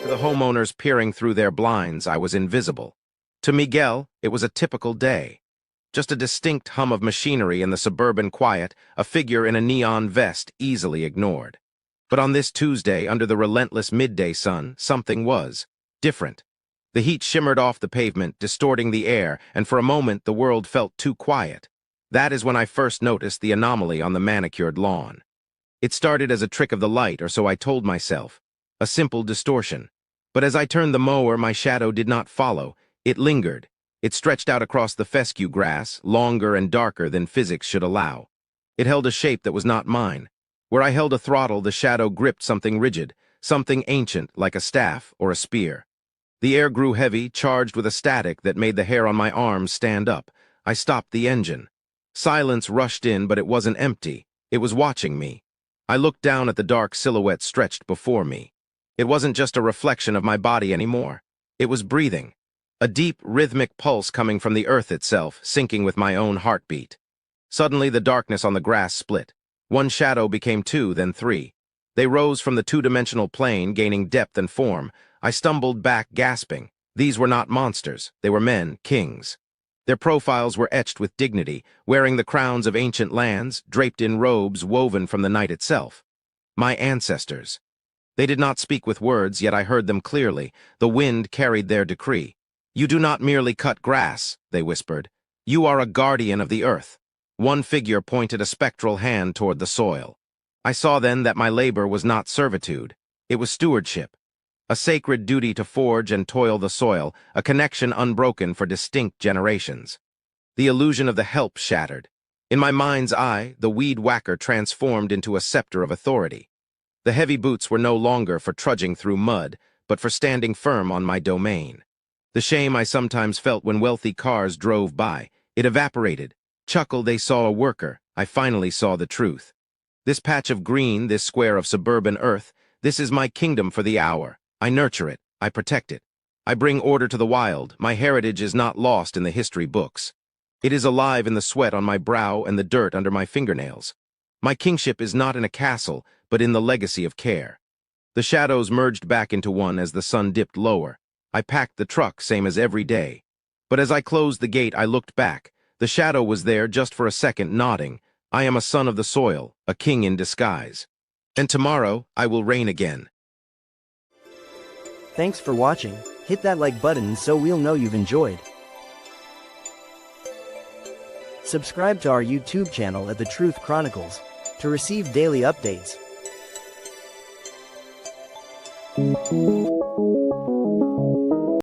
To the homeowners peering through their blinds, I was invisible. To Miguel, it was a typical day. Just a distinct hum of machinery in the suburban quiet, a figure in a neon vest easily ignored. But on this Tuesday, under the relentless midday sun, something was different. The heat shimmered off the pavement, distorting the air, and for a moment the world felt too quiet. That is when I first noticed the anomaly on the manicured lawn. It started as a trick of the light, or so I told myself. A simple distortion. But as I turned the mower, my shadow did not follow. It lingered. It stretched out across the fescue grass, longer and darker than physics should allow. It held a shape that was not mine. Where I held a throttle, the shadow gripped something rigid, something ancient like a staff or a spear. The air grew heavy, charged with a static that made the hair on my arms stand up. I stopped the engine. Silence rushed in, but it wasn't empty. It was watching me. I looked down at the dark silhouette stretched before me. It wasn't just a reflection of my body anymore. It was breathing. A deep, rhythmic pulse coming from the earth itself, syncing with my own heartbeat. Suddenly, the darkness on the grass split. One shadow became two, then three. They rose from the two-dimensional plane, gaining depth and form. I stumbled back, gasping. These were not monsters. They were men, kings. Their profiles were etched with dignity, wearing the crowns of ancient lands, draped in robes woven from the night itself. My ancestors. They did not speak with words, yet I heard them clearly. The wind carried their decree. "You do not merely cut grass," they whispered. "You are a guardian of the earth." One figure pointed a spectral hand toward the soil. I saw then that my labor was not servitude. It was stewardship. A sacred duty to forge and toil the soil, a connection unbroken for distinct generations. The illusion of the help shattered. In my mind's eye, the weed whacker transformed into a scepter of authority. The heavy boots were no longer for trudging through mud, but for standing firm on my domain. The shame I sometimes felt when wealthy cars drove by, it evaporated. Chuckle, they saw a worker. I finally saw the truth. This patch of green, this square of suburban earth, this is my kingdom for the hour. I nurture it. I protect it. I bring order to the wild. My heritage is not lost in the history books. It is alive in the sweat on my brow and the dirt under my fingernails. My kingship is not in a castle, but in the legacy of care. The shadows merged back into one as the sun dipped lower. I packed the truck, same as every day. But as I closed the gate, I looked back. The shadow was there just for a second, nodding. I am a son of the soil, a king in disguise. And tomorrow, I will reign again. Thanks for watching. Hit that like button so we'll know you've enjoyed. Subscribe to our YouTube channel at The Truth Chronicles to receive daily updates.